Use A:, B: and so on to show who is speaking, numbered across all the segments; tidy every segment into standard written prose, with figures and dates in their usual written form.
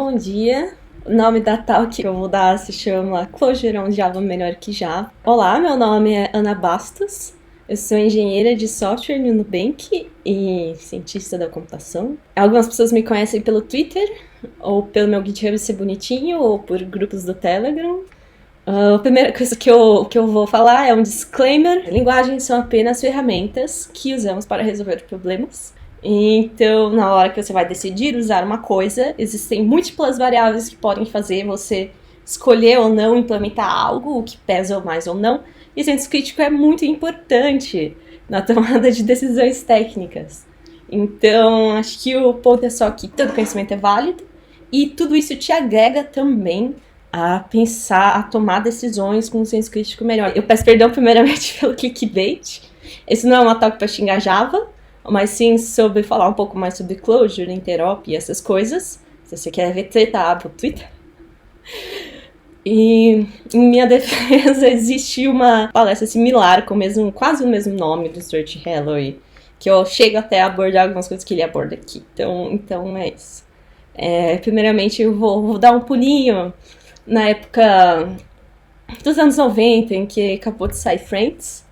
A: bom dia. O nome da talk que eu vou dar se chama Clojure on Java Melhor que Java. Olá, meu nome é Ana Bastos. Eu sou engenheira de software no Nubank e cientista da computação. Algumas pessoas me conhecem pelo Twitter, ou pelo meu GitHub ser bonitinho, ou por grupos do Telegram. A primeira coisa que eu vou falar é um disclaimer. Linguagens são apenas ferramentas que usamos para resolver problemas. Então, na hora que você vai decidir usar uma coisa, existem múltiplas variáveis que podem fazer você escolher ou não implementar algo, o que pesa mais ou não. E senso crítico é muito importante na tomada de decisões técnicas. Então, acho que o ponto é só que todo conhecimento é válido e tudo isso te agrega também a pensar, a tomar decisões com um senso crítico melhor. Eu peço perdão primeiramente pelo clickbait. Esse não é uma talk para xingar Java, mas sim sobre falar um pouco mais sobre Clojure, Interop e essas coisas. Se você quer ver treta, abre o Twitter. E em minha defesa existe uma palestra similar com quase o mesmo nome do Stuart Halloway, que eu chego até a abordar algumas coisas que ele aborda aqui. Então é isso. Primeiramente eu vou dar um pulinho na época dos anos 90, em que acabou de sair Friends.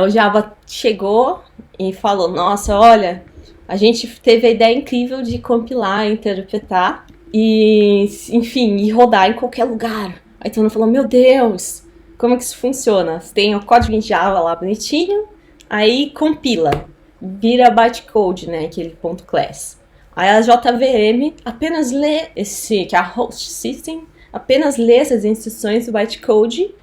A: O Java chegou e falou, nossa, olha, a gente teve a ideia incrível de compilar, interpretar e, enfim, e rodar em qualquer lugar. Aí todo mundo falou, meu Deus, como que isso funciona? Você tem o código em Java lá bonitinho, aí compila, vira bytecode, né, aquele .class. Aí a JVM apenas lê que é a host system, apenas lê essas instruções do bytecode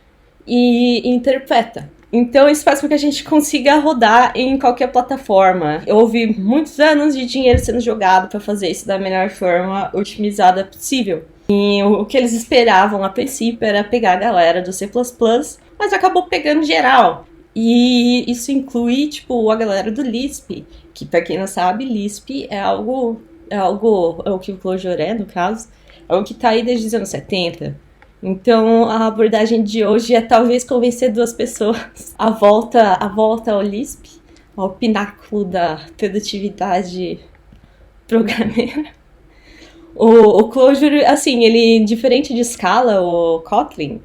A: e interpreta. Então isso faz com que a gente consiga rodar em qualquer plataforma. Houve muitos anos de dinheiro sendo jogado para fazer isso da melhor forma otimizada possível. E o que eles esperavam a princípio era pegar a galera do C++, mas acabou pegando geral. E isso inclui, tipo, a galera do Lisp, que pra quem não sabe, Lisp é o que o Clojure é, no caso, é o que tá aí desde os anos 70. Então, a abordagem de hoje é talvez convencer duas pessoas à volta ao Lisp, ao pináculo da produtividade programmeira. O Clojure, assim, ele, diferente de Scala ou Kotlin,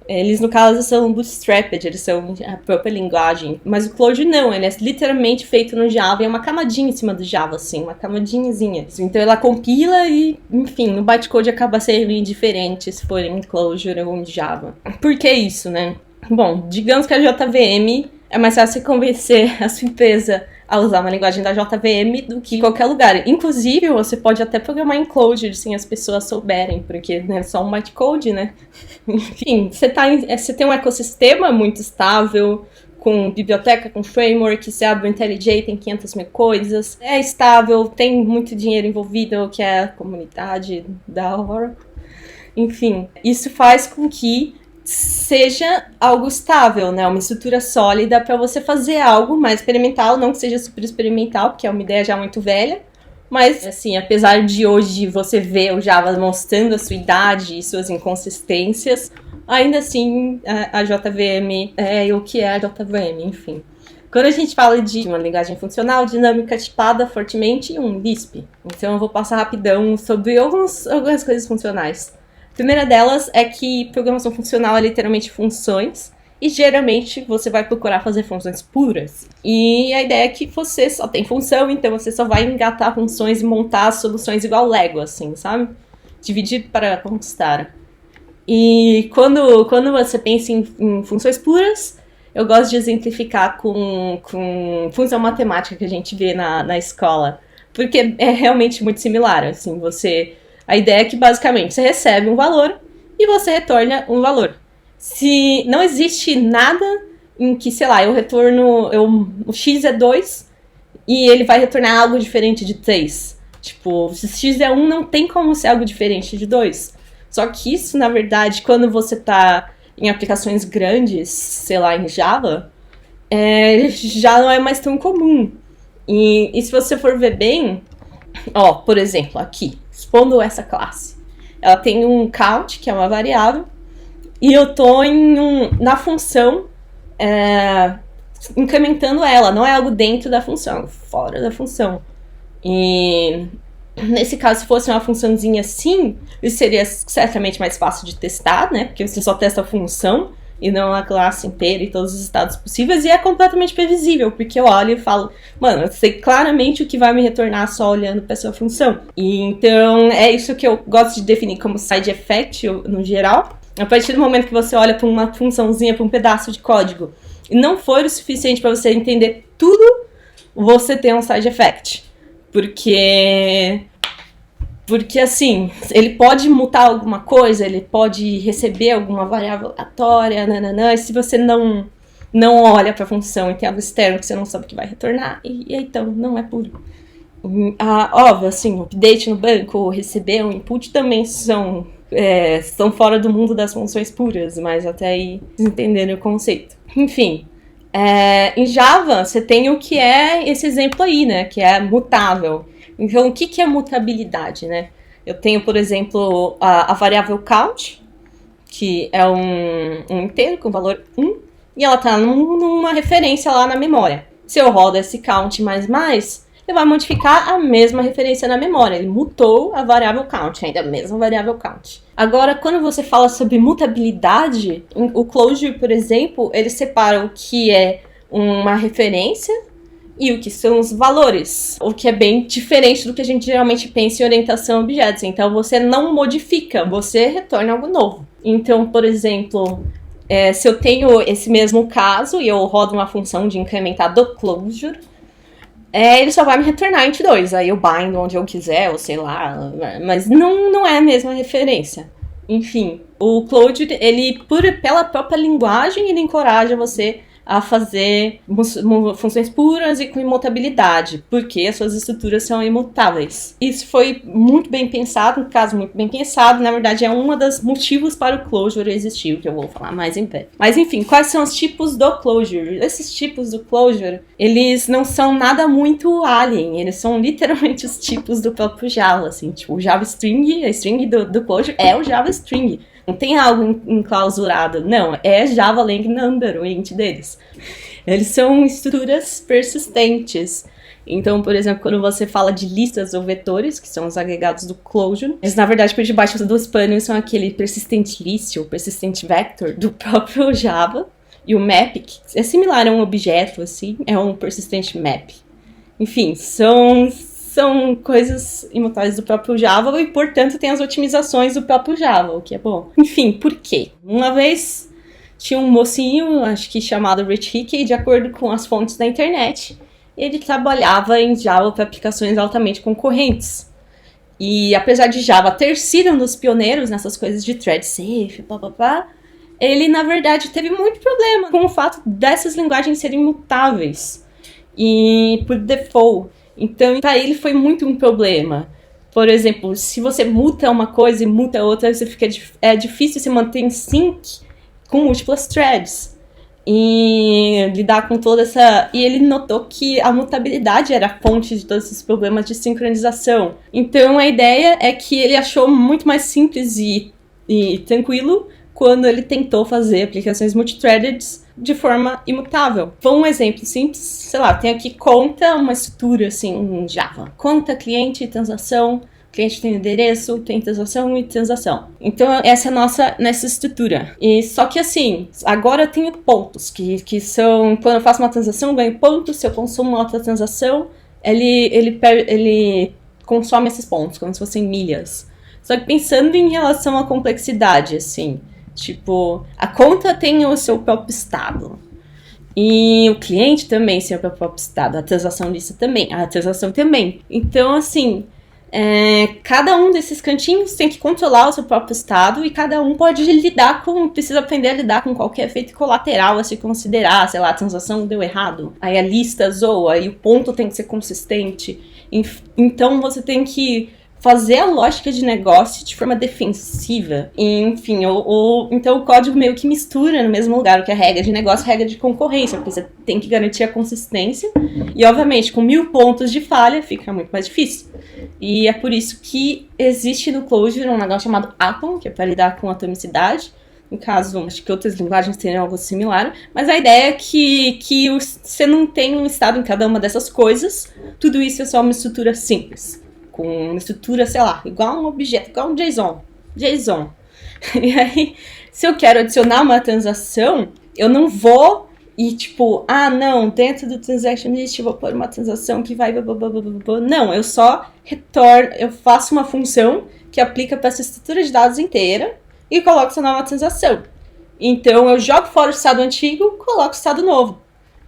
A: eles, no caso, são bootstrapped, eles são a própria linguagem. Mas o Clojure não, ele é literalmente feito no Java, é uma camadinha em cima do Java, assim, uma camadinhazinha. Então ela compila e, enfim, no bytecode acaba sendo indiferente se for em Clojure ou em Java. Por que isso, né? Bom, digamos que a JVM é mais fácil convencer a sua empresa a usar uma linguagem da JVM do que em qualquer lugar. Inclusive, você pode até programar em Clojure sem as pessoas souberem, porque é só um bytecode, né? Enfim, você tem um ecossistema muito estável, com biblioteca, com framework, você abre o IntelliJ, tem 500 mil coisas. É estável, tem muito dinheiro envolvido, que é a comunidade da Oracle. Enfim, isso faz com que seja algo estável, né? Uma estrutura sólida para você fazer algo mais experimental, não que seja super experimental, porque é uma ideia já muito velha, mas, assim, apesar de hoje você ver o Java mostrando a sua idade e suas inconsistências, ainda assim a JVM é o que é a JVM, enfim. Quando a gente fala de uma linguagem funcional, dinâmica tipada fortemente um Lisp. Então eu vou passar rapidão sobre algumas coisas funcionais. A primeira delas é que programação funcional é literalmente funções, e geralmente você vai procurar fazer funções puras. E a ideia é que você só tem função, então você só vai engatar funções e montar soluções igual Lego, assim, sabe? Dividir para conquistar. E quando você pensa em funções puras, eu gosto de exemplificar com função matemática que a gente vê na escola, porque é realmente muito similar, assim, a ideia é que, basicamente, você recebe um valor e você retorna um valor. Se não existe nada em que, sei lá, o x é 2 e ele vai retornar algo diferente de 3. Tipo, se x é 1, não tem como ser algo diferente de 2. Só que isso, na verdade, quando você tá em aplicações grandes, sei lá, em Java, já não é mais tão comum. E se você for ver bem, por exemplo, aqui, expondo essa classe. Ela tem um count, que é uma variável, e eu tô na função incrementando ela, não é algo dentro da função, fora da função. E Nesse caso, se fosse uma funçãozinha assim, isso seria certamente mais fácil de testar, né? Porque você só testa a função e não a classe inteira e todos os estados possíveis, e é completamente previsível, porque eu olho e falo, mano, eu sei claramente o que vai me retornar só olhando para essa função. E então é isso que eu gosto de definir como side effect no geral. A partir do momento que você olha para uma funçãozinha, para um pedaço de código, e não for o suficiente para você entender tudo, você tem um side effect. Porque assim, ele pode mutar alguma coisa, ele pode receber alguma variável aleatória, nananã, e se você não olha para a função e tem algo externo que você não sabe que vai retornar, e então não é puro. Óbvio, assim, o update no banco, receber um input também são fora do mundo das funções puras, mas até aí vocês entenderam o conceito. Enfim, em Java você tem o que é esse exemplo aí, né, que é mutável. Então, o que é mutabilidade, né? Eu tenho, por exemplo, a variável count, que é um inteiro com valor 1, e ela está numa referência lá na memória. Se eu rodo esse count mais, ele vai modificar a mesma referência na memória. Ele mutou a variável count, ainda a mesma variável count. Agora, quando você fala sobre mutabilidade, o Clojure, por exemplo, ele separa o que é uma referência e o que são os valores, o que é bem diferente do que a gente geralmente pensa em orientação a objetos. Então, você não modifica, você retorna algo novo. Então, por exemplo, se eu tenho esse mesmo caso e eu rodo uma função de incrementar do Clojure, ele só vai me retornar int 2, aí eu bindo onde eu quiser, ou sei lá, mas não é a mesma referência. Enfim, o Clojure, ele, pela própria linguagem, ele encoraja você a fazer funções puras e com imutabilidade, porque as suas estruturas são imutáveis. Isso foi muito bem pensado, no caso, muito bem pensado, na verdade é um dos motivos para o Clojure existir, o que eu vou falar mais em breve. Mas enfim, quais são os tipos do Clojure? Esses tipos do Clojure, eles não são nada muito alien, eles são literalmente os tipos do próprio Java, assim, tipo, o Java String, a string do Clojure é o Java String. Não tem algo enclausurado, não, é Java Lang Number, o int deles. Eles são estruturas persistentes. Então, por exemplo, quando você fala de listas ou vetores, que são os agregados do Clojure, eles, na verdade, por debaixo dos panos são aquele persistent list ou persistent vector do próprio Java. E o map, que é similar a um objeto, assim, é um persistent map. Enfim, são coisas imutáveis do próprio Java e, portanto, tem as otimizações do próprio Java, o que é bom. Enfim, por quê? Uma vez tinha um mocinho, acho que chamado Rich Hickey, de acordo com as fontes da internet, ele trabalhava em Java para aplicações altamente concorrentes. E apesar de Java ter sido um dos pioneiros nessas coisas de thread safe, ele, na verdade, teve muito problema com o fato dessas linguagens serem mutáveis e por default. Então, para ele foi muito um problema. Por exemplo, se você muta uma coisa e muta outra, é difícil se manter em sync com múltiplas threads. E lidar com toda essa... E ele notou que a mutabilidade era a fonte de todos esses problemas de sincronização. Então, a ideia é que ele achou muito mais simples e tranquilo quando ele tentou fazer aplicações multithreaded de forma imutável. Um exemplo simples, sei lá, tem aqui conta, uma estrutura assim em Java. Conta, cliente, transação, cliente tem endereço, tem transação e transação. Então essa é a nessa estrutura. E só que assim, agora eu tenho pontos, que são, quando eu faço uma transação eu ganho pontos, se eu consumo uma outra transação, ele consome esses pontos, como se fossem milhas. Só que pensando em relação à complexidade, assim, tipo, a conta tem o seu próprio estado. E o cliente também tem o seu próprio estado. A transação disso também. A transação também. Então, assim, cada um desses cantinhos tem que controlar o seu próprio estado. E cada um pode precisa aprender a lidar com qualquer efeito colateral a se considerar. Sei lá, a transação deu errado. Aí a lista zoa. Aí o ponto tem que ser consistente. Então, você tem que fazer a lógica de negócio de forma defensiva. E, enfim, então o código meio que mistura no mesmo lugar o que é regra de negócio e regra de concorrência, porque você tem que garantir a consistência. E, obviamente, com 1000 pontos de falha, fica muito mais difícil. E é por isso que existe no Clojure um negócio chamado Atom, que é para lidar com atomicidade. No caso, acho que outras linguagens teriam algo similar. Mas a ideia é que você não tem um estado em cada uma dessas coisas. Tudo isso é só uma estrutura simples, com uma estrutura, sei lá, igual um objeto, igual um JSON. E aí, se eu quero adicionar uma transação, eu não vou e tipo, não, dentro do transaction list eu vou pôr uma transação que vai... Não, eu só retorno, eu faço uma função que aplica para essa estrutura de dados inteira e coloco essa nova transação. Então, eu jogo fora o estado antigo, coloco o estado novo,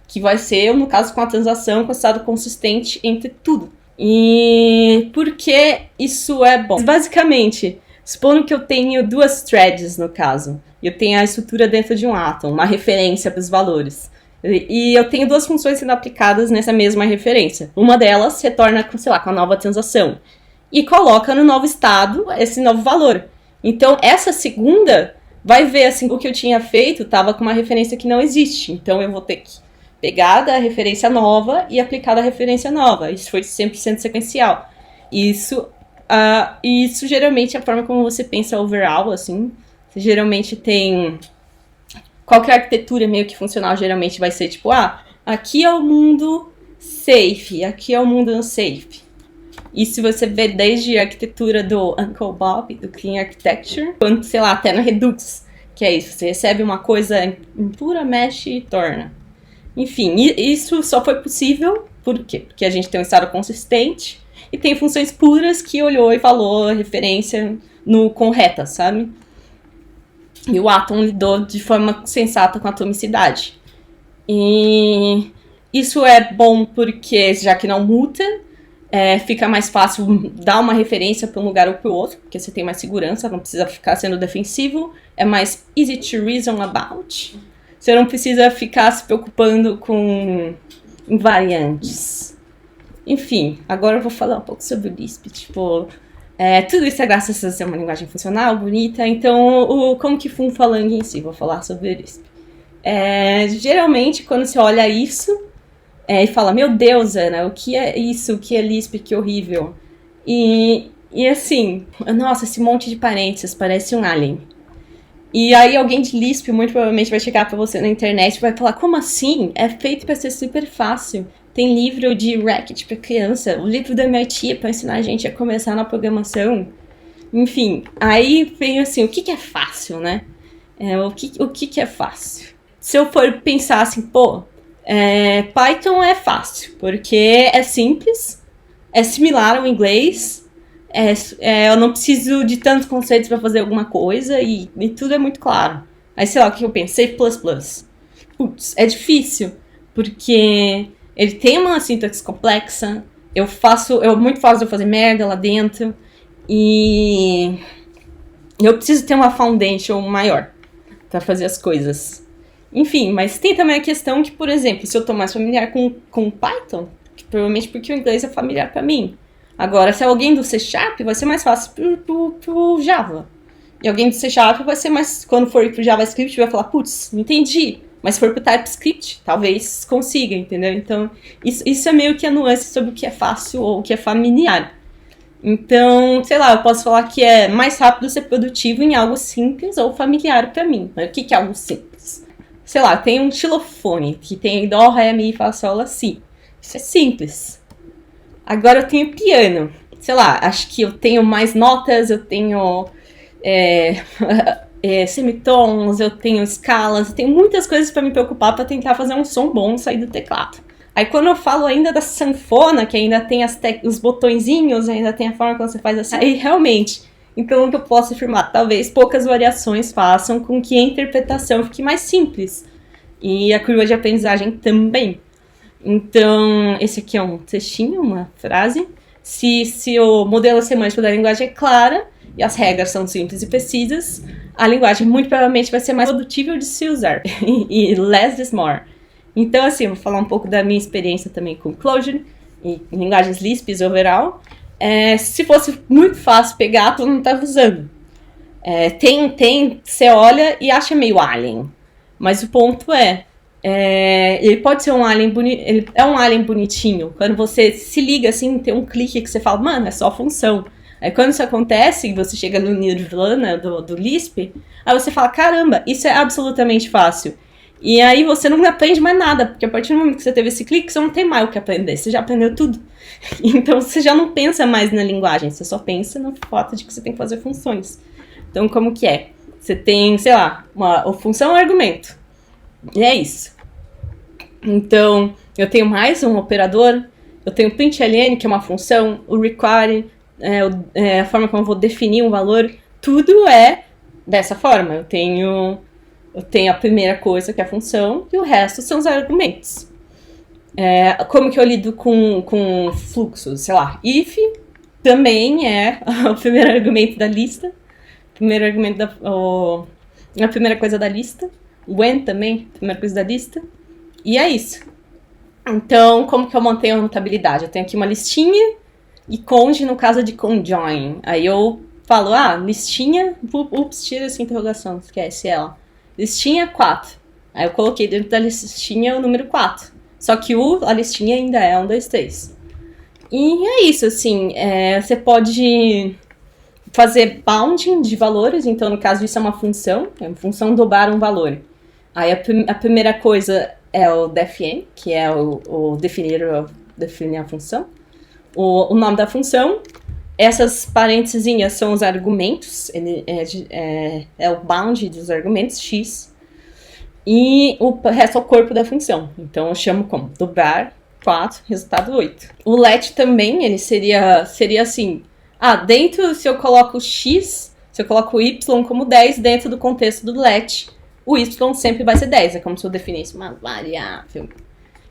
A: que vai ser, no caso, com a transação, com o estado consistente entre tudo. E por que isso é bom? Basicamente, supondo que eu tenho 2 threads, no caso, e eu tenho a estrutura dentro de um atom, uma referência para os valores. E eu tenho 2 funções sendo aplicadas nessa mesma referência. Uma delas retorna, sei lá, com a nova transação e coloca no novo estado esse novo valor. Então, essa segunda vai ver, assim, o que eu tinha feito estava com uma referência que não existe. Então, eu vou ter que pegar da referência nova e aplicar da referência nova. Isso foi 100% sequencial. Isso geralmente é a forma como você pensa overall, assim. Você geralmente tem... Qualquer arquitetura meio que funcional geralmente vai ser tipo, aqui é o mundo safe, aqui é o mundo unsafe. Isso você vê desde a arquitetura do Uncle Bob, do Clean Architecture, quanto, sei lá, até no Redux, que é isso, você recebe uma coisa em pura mesh e torna. Enfim, isso só foi possível, por quê? Porque a gente tem um estado consistente e tem funções puras que olhou e falou a referência correta, sabe? E o Atom lidou de forma sensata com a atomicidade. E isso é bom porque, já que não muta, fica mais fácil dar uma referência para um lugar ou para o outro, porque você tem mais segurança, não precisa ficar sendo defensivo, é mais easy to reason about. Você não precisa ficar se preocupando com invariantes. Enfim, agora eu vou falar um pouco sobre o Lisp. Tudo isso é graças a ser uma linguagem funcional, bonita. Então, como que funciona em si? Vou falar sobre o Lisp. Geralmente, quando você olha isso e fala, meu Deus, Ana, o que é isso? O que é Lisp? Que horrível. E assim, nossa, esse monte de parênteses parece um alien. E aí alguém de Lisp muito provavelmente vai chegar pra você na internet e vai falar, como assim? É feito pra ser super fácil. Tem livro de Racket pra criança, o livro da MIT pra ensinar a gente a começar na programação. Enfim, aí vem assim, o que é fácil, né? O que é fácil? Se eu for pensar assim, Python é fácil, porque é simples, é similar ao inglês, eu não preciso de tantos conceitos para fazer alguma coisa e tudo é muito claro. Aí, sei lá, o que eu penso? C++. Putz, é difícil, porque ele tem uma sintaxe complexa, é muito fácil de eu fazer merda lá dentro, e eu preciso ter uma foundation maior para fazer as coisas. Enfim, mas tem também a questão que, por exemplo, se eu tô mais familiar com Python, que provavelmente porque o inglês é familiar para mim. Agora, se é alguém do C Sharp, vai ser mais fácil pro Java. E alguém do C Sharp vai ser mais... Quando for pro JavaScript, vai falar, putz, não entendi. Mas se for pro TypeScript, talvez consiga, entendeu? Então, isso é meio que a nuance sobre o que é fácil ou o que é familiar. Então, sei lá, eu posso falar que é mais rápido ser produtivo em algo simples ou familiar para mim. Mas o que é algo simples? Sei lá, tem um xilofone que tem dó, ré, mi, fá, sol, lá, si. Isso é simples. Agora eu tenho piano. Sei lá, acho que eu tenho mais notas, eu tenho semitons, eu tenho escalas, eu tenho muitas coisas para me preocupar para tentar fazer um som bom sair do teclado. Aí quando eu falo ainda da sanfona, que ainda tem os botõezinhos, ainda tem a forma como você faz assim, aí realmente, então o que eu posso afirmar? Talvez poucas variações façam com que a interpretação fique mais simples. E a curva de aprendizagem também. Então, esse aqui é um textinho, uma frase. Se o modelo semântico da linguagem é clara e as regras são simples e precisas, a linguagem muito provavelmente vai ser mais produtível de se usar. E less is more. Então, assim, vou falar um pouco da minha experiência também com Clojure e linguagens Lisp overall. Se fosse muito fácil pegar, todo mundo estava usando. Você olha e acha meio alien. Mas o ponto ele pode ser um alien bonito, ele é um alien bonitinho. Quando você se liga assim, tem um clique que você fala, mano, é só função. Aí quando isso acontece e você chega no Nirvana do Lisp, aí você fala, caramba, isso é absolutamente fácil. E aí você não aprende mais nada, porque a partir do momento que você teve esse clique, você não tem mais o que aprender, você já aprendeu tudo. Então você já não pensa mais na linguagem, você só pensa no fato de que você tem que fazer funções. Então como que é? Você tem, sei lá, uma função ou argumento. E é isso. Então, eu tenho mais um operador, eu tenho o println, que é uma função, o require, a forma como eu vou definir um valor, tudo é dessa forma. Eu tenho a primeira coisa, que é a função, e o resto são os argumentos. Como que eu lido com fluxos? Sei lá, if também é o primeiro argumento da lista, a primeira coisa da lista, when também, a primeira coisa da lista, e é isso. Então, como que eu mantenho a mutabilidade? Eu tenho aqui uma listinha e conj no caso de conjoin. Aí eu falo, listinha, ups, tira essa interrogação, esquece ela. Listinha 4. Aí eu coloquei dentro da listinha o número 4. Só que a listinha ainda é 1, 2, 3. E é isso, assim, você pode fazer bounding de valores, então no caso isso é uma função dobrar um valor. Aí a primeira coisa é o defn, que é o definir a função. O nome da função. Essas parênteses são os argumentos, é o bound dos argumentos, x. E o resto é o corpo da função. Então eu chamo como dobrar 4, resultado 8. O let também, ele seria assim, dentro, se eu coloco x, se eu coloco y como 10 dentro do contexto do let, o y sempre vai ser 10, é como se eu definisse uma variável.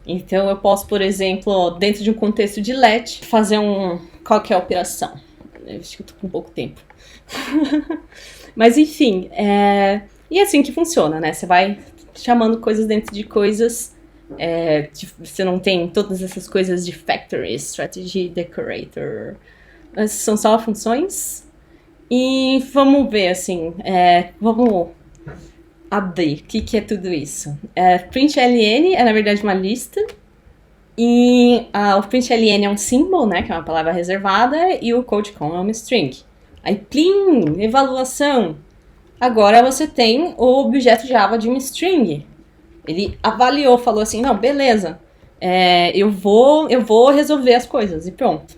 A: Então eu posso, por exemplo, dentro de um contexto de let, fazer qual que é a operação? Eu acho que eu tô com pouco tempo. Mas enfim, e é assim que funciona, né? Você vai chamando coisas dentro de coisas, você não tem todas essas coisas de factory, strategy, decorator. Essas são só funções. E vamos ver, assim, vamos abrir. O que é tudo isso? Println é, na verdade, uma lista. E o println é um symbol, né, que é uma palavra reservada, e o code.com é uma string. Aí, plim, evaluação. Agora você tem o objeto Java de uma string. Ele avaliou, falou assim, não, beleza, eu vou resolver as coisas, e pronto.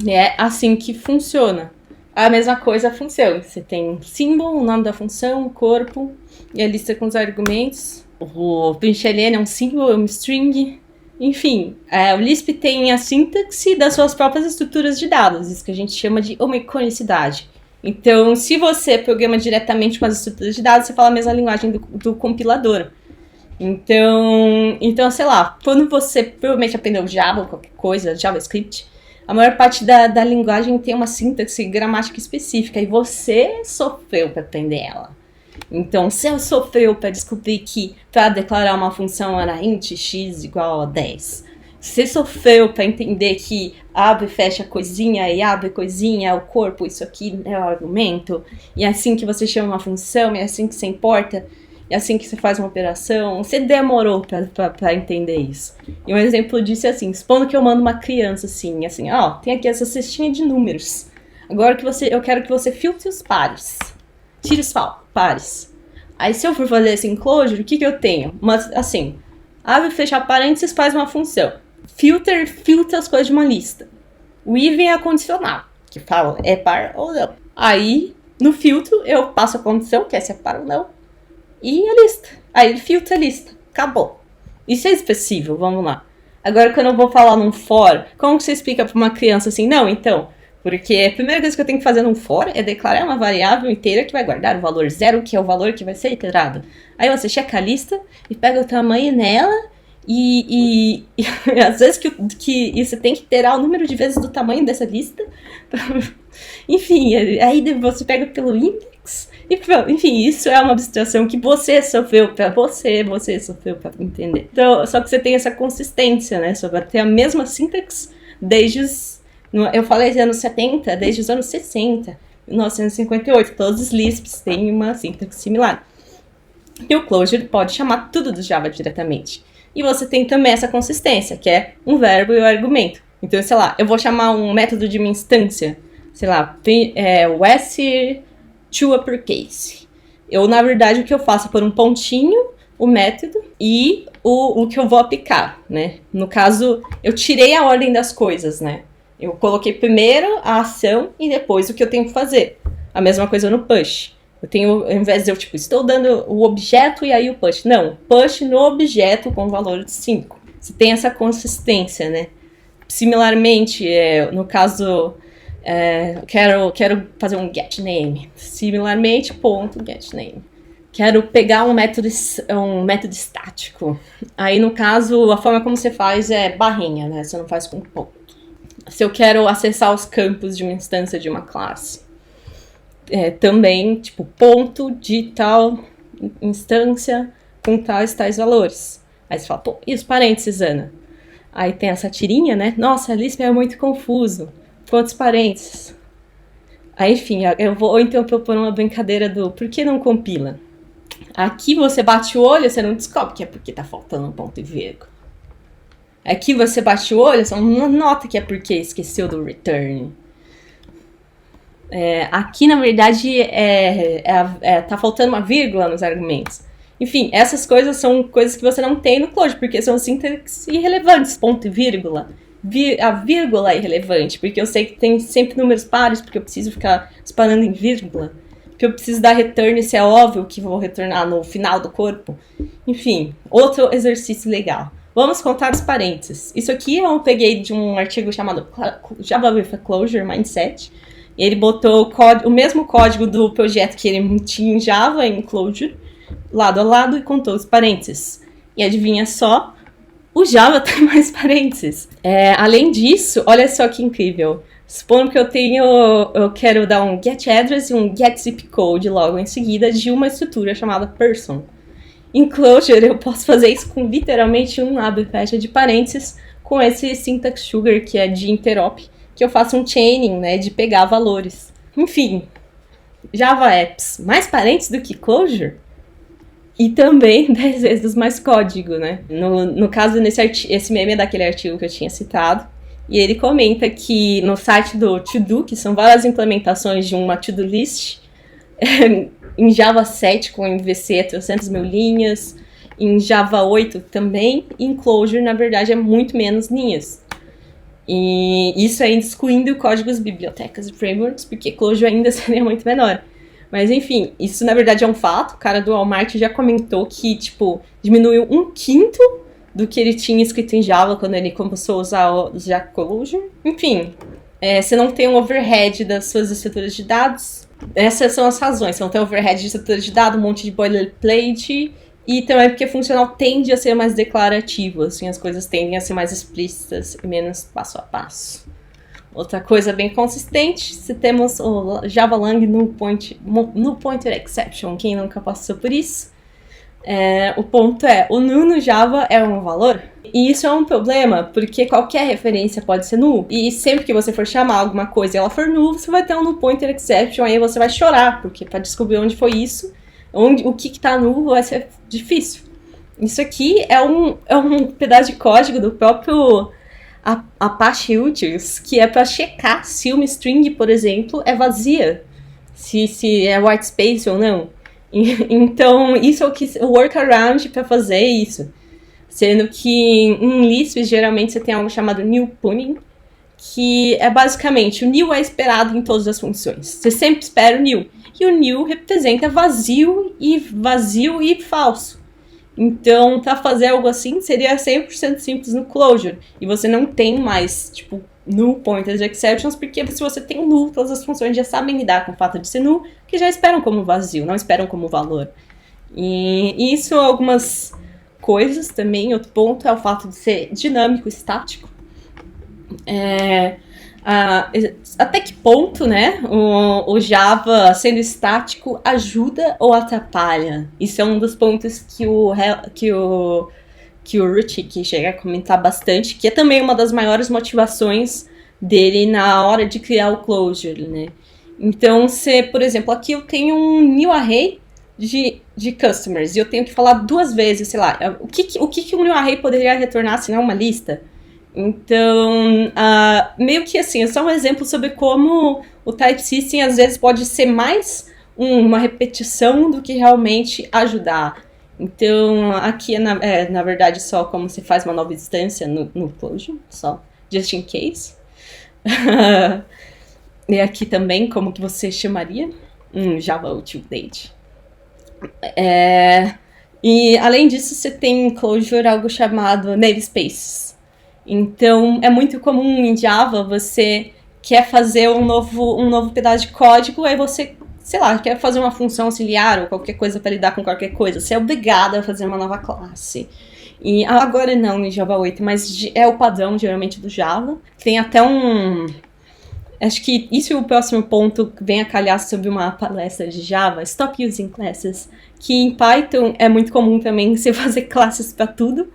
A: É assim que funciona. A mesma coisa a função. Você tem symbol, o nome da função, o corpo, e a lista com os argumentos. O println é um symbol, é uma string. Enfim, o Lisp tem a sintaxe das suas próprias estruturas de dados, isso que a gente chama de homocronicidade. Então, se você programa diretamente com as estruturas de dados, você fala a mesma linguagem do compilador. Então, sei lá, quando você provavelmente aprendeu Java ou qualquer coisa, JavaScript, a maior parte da linguagem tem uma sintaxe gramática específica e você sofreu para aprender ela. Então, você sofreu para descobrir que para declarar uma função era int x igual a 10. Você sofreu para entender que abre e fecha coisinha e abre coisinha é o corpo, isso aqui é o argumento. E é assim que você chama uma função, é assim que você importa, é assim que você faz uma operação. Você demorou para entender isso. E um exemplo disso é assim, supondo que eu mando uma criança assim, tem aqui essa cestinha de números. Agora eu quero que você filtre os pares. Tire os pares. Aí se eu for fazer esse enclosure, o que eu tenho? Abre e fecha parênteses, faz uma função. Filtra as coisas de uma lista. O even é a condicional, que fala é par ou não. Aí, no filtro, eu passo a condição, que é se é par ou não, e a lista. Aí ele filtra a lista. Acabou. Isso é expressivo, vamos lá. Agora, quando eu vou falar num for, como que você explica para uma criança assim? Não, então, porque a primeira coisa que eu tenho que fazer num for é declarar uma variável inteira que vai guardar o valor 0, que é o valor que vai ser iterado. Aí você checa a lista e pega o tamanho nela e às vezes que você tem que iterar o número de vezes do tamanho dessa lista. Enfim, aí você pega pelo index e pronto. Enfim, isso é uma abstração que você sofreu para você sofreu para entender. Então, só que você tem essa consistência, né? Só vai ter a mesma sintaxe desde eu falei anos 70, desde os anos 60, 1958. Todos os Lisps têm uma sintaxe similar. E o closure pode chamar tudo do Java diretamente. E você tem também essa consistência, que é um verbo e o argumento. Então, sei lá, eu vou chamar um método de uma instância, sei lá, s to uppercase. Na verdade, o que eu faço é pôr um pontinho, o método e o que eu vou aplicar, né? No caso, eu tirei a ordem das coisas, né? Eu coloquei primeiro a ação e depois o que eu tenho que fazer. A mesma coisa no push. Eu tenho, ao invés de eu, estou dando o objeto e aí o push. Não, push no objeto com valor de 5. Você tem essa consistência, né? Similarmente, no caso, quero fazer um getName. Similarmente, ponto, getName. Quero pegar um método estático. Aí, no caso, a forma como você faz é barrinha, né? Você não faz com ponto. Se eu quero acessar os campos de uma instância de uma classe, também, ponto de tal instância com tais valores. Aí você fala, pô, e os parênteses, Ana? Aí tem essa tirinha, né? Nossa, Lisp é muito confuso. Quantos parênteses? Aí, enfim, eu vou então propor uma brincadeira do por que não compila? Aqui você bate o olho, você não descobre que é porque tá faltando um ponto e vírgula. Aqui você bate o olho, você não nota que é porque esqueceu do return. Aqui, na verdade, tá faltando uma vírgula nos argumentos. Enfim, essas coisas são coisas que você não tem no Clojure, porque são sintaxes irrelevantes, ponto e vírgula. A vírgula é irrelevante, porque eu sei que tem sempre números pares, porque eu preciso ficar disparando em vírgula. Porque eu preciso dar return, se é óbvio que vou retornar no final do corpo. Enfim, outro exercício legal. Vamos contar os parênteses. Isso aqui eu peguei de um artigo chamado Java with a Clojure Mindset. Ele botou o mesmo código do projeto que ele tinha em Java, em Clojure, lado a lado, e contou os parênteses. E adivinha só, o Java tem mais parênteses. Além disso, olha só que incrível. Supondo que eu quero dar um getAddress e um getZipCode logo em seguida de uma estrutura chamada person. Em Clojure, eu posso fazer isso com literalmente um abre e fecha de parênteses com esse syntax sugar, que é de interop, que eu faço um chaining, né, de pegar valores. Enfim, Java Apps, mais parênteses do que Clojure? E também 10 vezes mais código, né? No caso, esse meme é daquele artigo que eu tinha citado, e ele comenta que no site do To-Do, que são várias implementações de uma to-do list, em Java 7 com MVC é 300 mil linhas, em Java 8 também, e em Clojure, na verdade, é muito menos linhas. E isso ainda excluindo códigos, bibliotecas e frameworks, porque Clojure ainda seria muito menor. Mas enfim, isso na verdade é um fato. O cara do Walmart já comentou que, diminuiu 1/5 do que ele tinha escrito em Java quando ele começou a usar Clojure. Enfim, você não tem um overhead das suas estruturas de dados. Essas são as razões. Você não tem overhead de estrutura de dados, um monte de boilerplate. E também porque funcional tende a ser mais declarativo, assim, as coisas tendem a ser mais explícitas e menos passo a passo. Outra coisa bem consistente, se temos o Java Lang null pointer exception, quem nunca passou por isso? O ponto o null no Java é um valor, e isso é um problema, porque qualquer referência pode ser null, e sempre que você for chamar alguma coisa e ela for null, você vai ter um null pointer exception, aí você vai chorar, porque para descobrir onde foi isso, o que está null vai ser difícil. Isso aqui é um pedaço de código do próprio Apache Utils, que é para checar se uma string, por exemplo, é vazia, se é white space ou não. Então, isso é o workaround para fazer isso. Sendo que em Lisp, geralmente, você tem algo chamado nil pooling, que é basicamente, o nil é esperado em todas as funções. Você sempre espera o nil. E o nil representa vazio e falso. Então, para fazer algo assim, seria 100% simples no Clojure. E você não tem mais, null pointers exceptions, porque se você tem um null, todas as funções já sabem lidar com o fato de ser null, que já esperam como vazio, não esperam como valor. E isso, algumas coisas também. Outro ponto é o fato de ser dinâmico, estático. Até que ponto, né, o Java sendo estático ajuda ou atrapalha? Isso é um dos pontos que o Ruchik chega a comentar bastante, que é também uma das maiores motivações dele na hora de criar o Clojure, né? Então, por exemplo, aqui eu tenho um new array de customers, e eu tenho que falar 2 vezes, sei lá, o que um new array poderia retornar se não uma lista? Então, meio que assim, é só um exemplo sobre como o type system às vezes pode ser mais uma repetição do que realmente ajudar. Então, aqui na verdade só como você faz uma nova instância no Clojure, só, just in case. E aqui também, como que você chamaria? Java Utility. E além disso, você tem em Clojure algo chamado namespaces. Então, é muito comum em Java, você quer fazer um novo pedaço de código, aí você, sei lá, quer fazer uma função auxiliar ou qualquer coisa para lidar com qualquer coisa. Você é obrigado a fazer uma nova classe. E agora não em Java 8, mas é o padrão, geralmente, do Java. Tem até acho que isso é o próximo ponto vem a calhar sobre uma palestra de Java, Stop Using Classes, que em Python é muito comum também você fazer classes para tudo.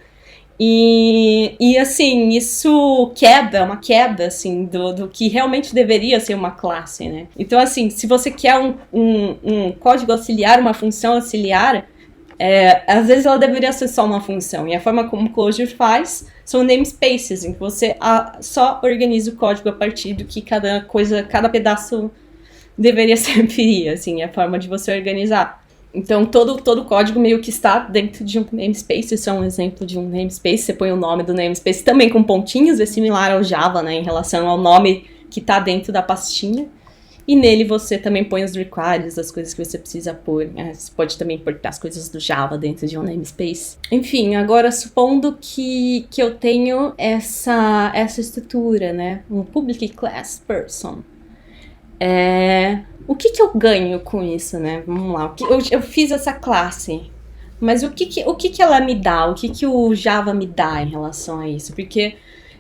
A: E assim, isso é uma quebra, assim, do que realmente deveria ser uma classe, né? Então, assim, se você quer um código auxiliar, uma função auxiliar, às vezes ela deveria ser só uma função. E a forma como o Clojure faz são namespaces, em que você só organiza o código a partir do que cada pedaço deveria servir, assim, é a forma de você organizar. Então, todo o código meio que está dentro de um namespace. Isso é um exemplo de um namespace. Você põe o nome do namespace também com pontinhos, é similar ao Java, né, em relação ao nome que está dentro da pastinha. E nele você também põe os requires, as coisas que você precisa pôr. Né? Você pode também importar as coisas do Java dentro de um namespace. Enfim, agora supondo que eu tenho essa estrutura, né, um public class person. O que eu ganho com isso, né? Vamos lá. Eu fiz essa classe, mas o que ela me dá? O que o Java me dá em relação a isso? Porque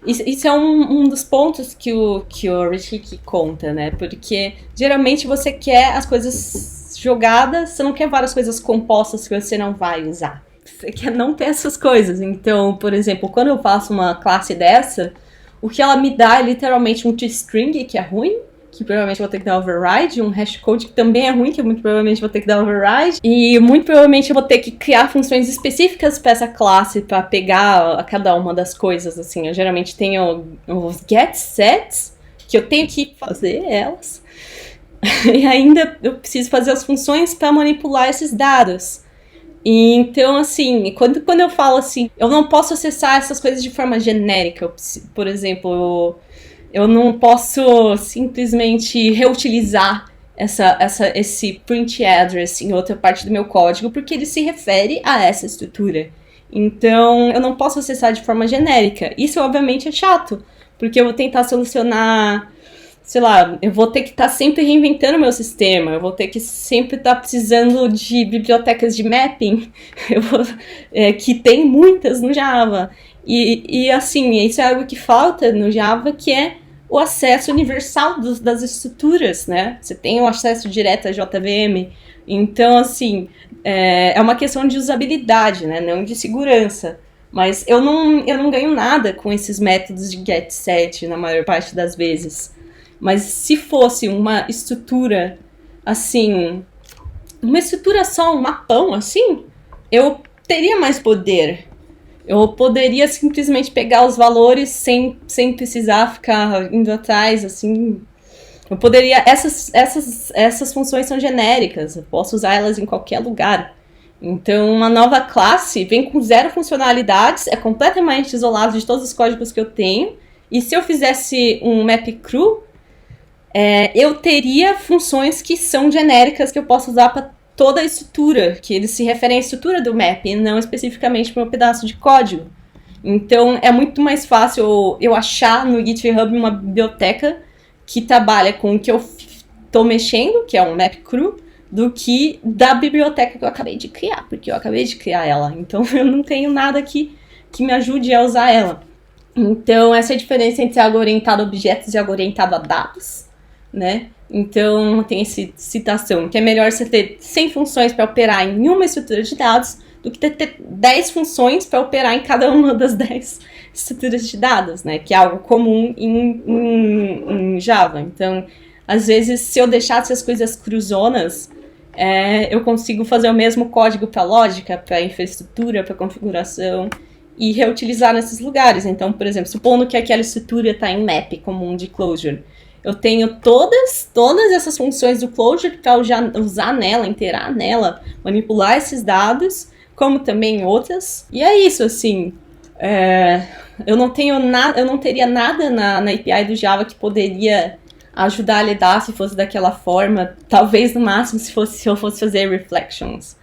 A: isso é um dos pontos que o Rishik conta, né? Porque geralmente você quer as coisas jogadas, você não quer várias coisas compostas que você não vai usar. Você quer não ter essas coisas. Então, por exemplo, quando eu faço uma classe dessa, o que ela me dá é literalmente um toString, que é ruim, que provavelmente vou ter que dar override, um hashcode que também é ruim, que muito provavelmente vou ter que dar override, e muito provavelmente eu vou ter que criar funções específicas para essa classe, para pegar a cada uma das coisas, assim. Eu geralmente tenho os getSets, que eu tenho que fazer elas, e ainda eu preciso fazer as funções para manipular esses dados. E então, assim, quando eu falo assim, eu não posso acessar essas coisas de forma genérica. Por exemplo, eu não posso simplesmente reutilizar esse print address em outra parte do meu código, porque ele se refere a essa estrutura. Então, eu não posso acessar de forma genérica. Isso, obviamente, é chato, porque eu vou tentar solucionar, sei lá, eu vou ter que estar sempre reinventando o meu sistema, eu vou ter que sempre estar precisando de bibliotecas de mapping, que tem muitas no Java. E assim, isso é algo que falta no Java, que é o acesso universal das estruturas, né? Você tem o acesso direto à JVM. Então, assim, é uma questão de usabilidade, né? Não de segurança. Mas eu não ganho nada com esses métodos de getSet na maior parte das vezes. Mas se fosse uma estrutura, assim, uma estrutura só, um mapão, assim, eu teria mais poder. Eu poderia simplesmente pegar os valores sem precisar ficar indo atrás, assim. Eu poderia... Essas funções são genéricas, eu posso usar elas em qualquer lugar. Então, uma nova classe vem com 0 funcionalidades, é completamente isolado de todos os códigos que eu tenho. E se eu fizesse um map cru, eu teria funções que são genéricas que eu posso usar para toda a estrutura, que eles se referem à estrutura do map, e não especificamente para um pedaço de código. Então, é muito mais fácil eu achar no GitHub uma biblioteca que trabalha com o que eu estou mexendo, que é um map cru, do que da biblioteca que eu acabei de criar, porque eu acabei de criar ela. Então, eu não tenho nada que me ajude a usar ela. Então, essa é a diferença entre algo orientado a objetos e algo orientado a dados, né? Então, tem essa citação, que é melhor você ter 100 funções para operar em uma estrutura de dados do que ter 10 funções para operar em cada uma das 10 estruturas de dados, né? Que é algo comum em Java. Então, às vezes, se eu deixasse as coisas cruzonas, eu consigo fazer o mesmo código para lógica, para infraestrutura, para configuração e reutilizar nesses lugares. Então, por exemplo, supondo que aquela estrutura está em map comum de Clojure, eu tenho todas essas funções do Clojure para usar nela, inteirar nela, manipular esses dados como também outras. E é isso, assim. Eu não teria nada na API do Java que poderia ajudar a lidar se fosse daquela forma. Talvez, no máximo, se eu fosse fazer reflections.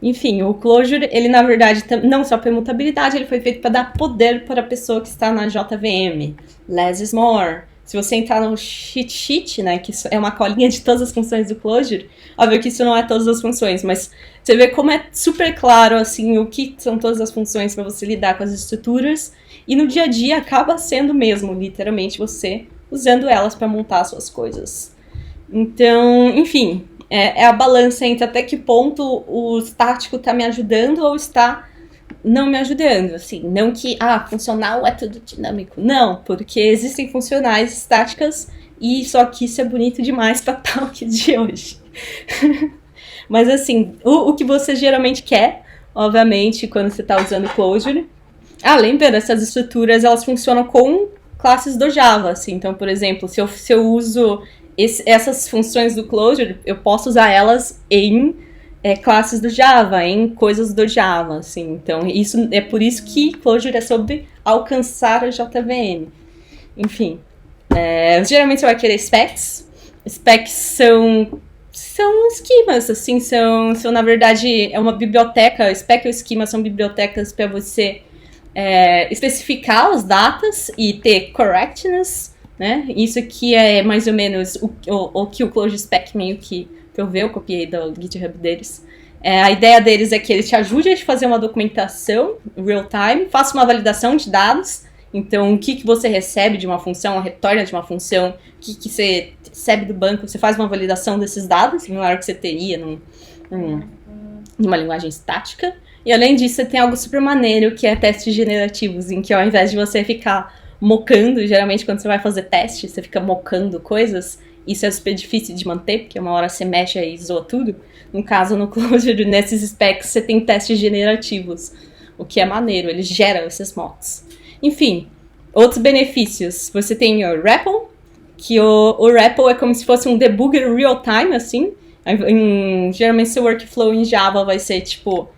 A: Enfim, o Clojure, ele na verdade, não só para imutabilidade, ele foi feito para dar poder para a pessoa que está na JVM. Less is more. Se você entrar no cheat sheet, né, que isso é uma colinha de todas as funções do Clojure, óbvio que isso não é todas as funções, mas você vê como é super claro, assim, o que são todas as funções para você lidar com as estruturas, e no dia a dia acaba sendo mesmo, literalmente, você usando elas para montar suas coisas. Então, enfim, é a balança entre até que ponto o estático está me ajudando ou está não me ajudando, assim, não que, funcional é tudo dinâmico, não, porque existem funcionais estáticas e só que isso é bonito demais para talk de hoje. Mas assim, o que você geralmente quer, obviamente, quando você está usando Clojure, lembra dessas estruturas, elas funcionam com classes do Java, assim, então, por exemplo, se eu uso essas funções do Clojure, eu posso usar elas em classes do Java, em coisas do Java, assim. Então, é por isso que Clojure é sobre alcançar a JVM. Enfim, geralmente você vai querer specs. Specs são esquemas, assim, são na verdade, é uma biblioteca. Spec ou esquema são bibliotecas para você especificar as datas e ter correctness, né? Isso aqui é mais ou menos o que o Clojure Spec meio que eu copiei do GitHub deles. A ideia deles é que ele te ajude a fazer uma documentação real time, faça uma validação de dados. Então, o que você recebe de uma função, retorna de uma função, o que você recebe do banco, você faz uma validação desses dados, na hora que você teria numa linguagem estática. E além disso, você tem algo super maneiro, que é testes generativos, em que ao invés de você ficar mocando, geralmente quando você vai fazer teste, você fica mocando coisas. Isso é super difícil de manter, porque uma hora você mexe e zoa tudo. No caso, no Clojure, nesses specs, você tem testes generativos, o que é maneiro, ele gera esses mocks. Enfim, outros benefícios. Você tem o REPL, que o REPL é como se fosse um debugger real-time, assim. Geralmente, seu workflow em Java vai ser tipo,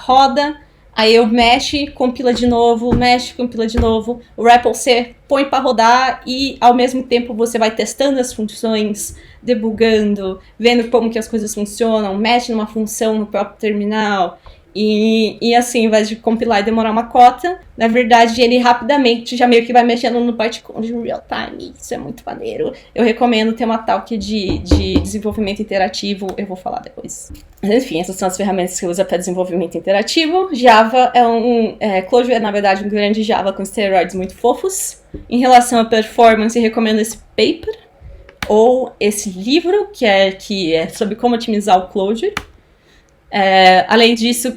A: roda, aí eu mexe, compila de novo, mexe, compila de novo. O REPL você põe para rodar e, ao mesmo tempo, você vai testando as funções, debugando, vendo como que as coisas funcionam, mexe numa função no próprio terminal. E assim, ao invés de compilar e demorar uma cota, na verdade, ele rapidamente já meio que vai mexendo no bytecode de real time. Isso é muito maneiro. Eu recomendo ter uma talk de desenvolvimento interativo, eu vou falar depois. Mas enfim, essas são as ferramentas que eu uso para desenvolvimento interativo. Java Clojure é, na verdade, um grande Java com esteroides muito fofos. Em relação à performance, recomendo esse paper ou esse livro, que é sobre como otimizar o Clojure. Além disso,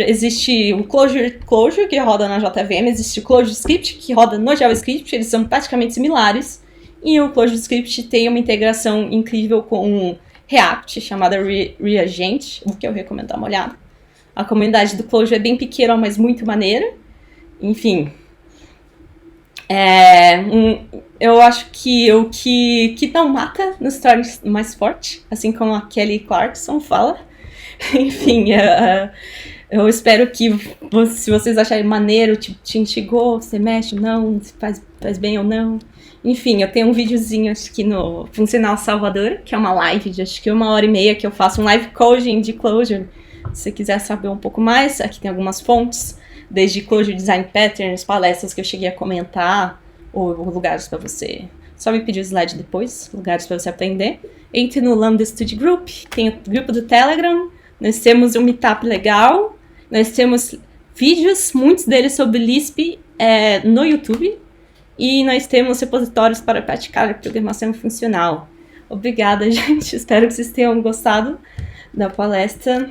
A: existe o Clojure que roda na JVM, existe o Clojure Script que roda no JavaScript, eles são praticamente similares, e o Clojure Script tem uma integração incrível com o React, chamada Reagent, o que eu recomendo dar uma olhada. A comunidade do Clojure é bem pequena, mas muito maneira. Enfim, eu acho que o que não mata nos torna mais forte, assim como a Kelly Clarkson fala. Enfim, eu espero que se vocês acharem maneiro, te instigou, você mexe ou não, se faz bem ou não. Enfim, eu tenho um videozinho, acho que no Funcional Salvador, que é uma live de acho que 1h30, que eu faço um live coding de Clojure. Se você quiser saber um pouco mais, aqui tem algumas fontes, desde Clojure Design Patterns, palestras que eu cheguei a comentar, ou lugares para você. Só me pedir o slide depois, lugares para você aprender. Entre no Lambda Studio Group, tem o grupo do Telegram. Nós temos um meetup legal, nós temos vídeos, muitos deles sobre Lisp no YouTube, e nós temos repositórios para praticar a programação funcional. Obrigada, gente. Espero que vocês tenham gostado da palestra.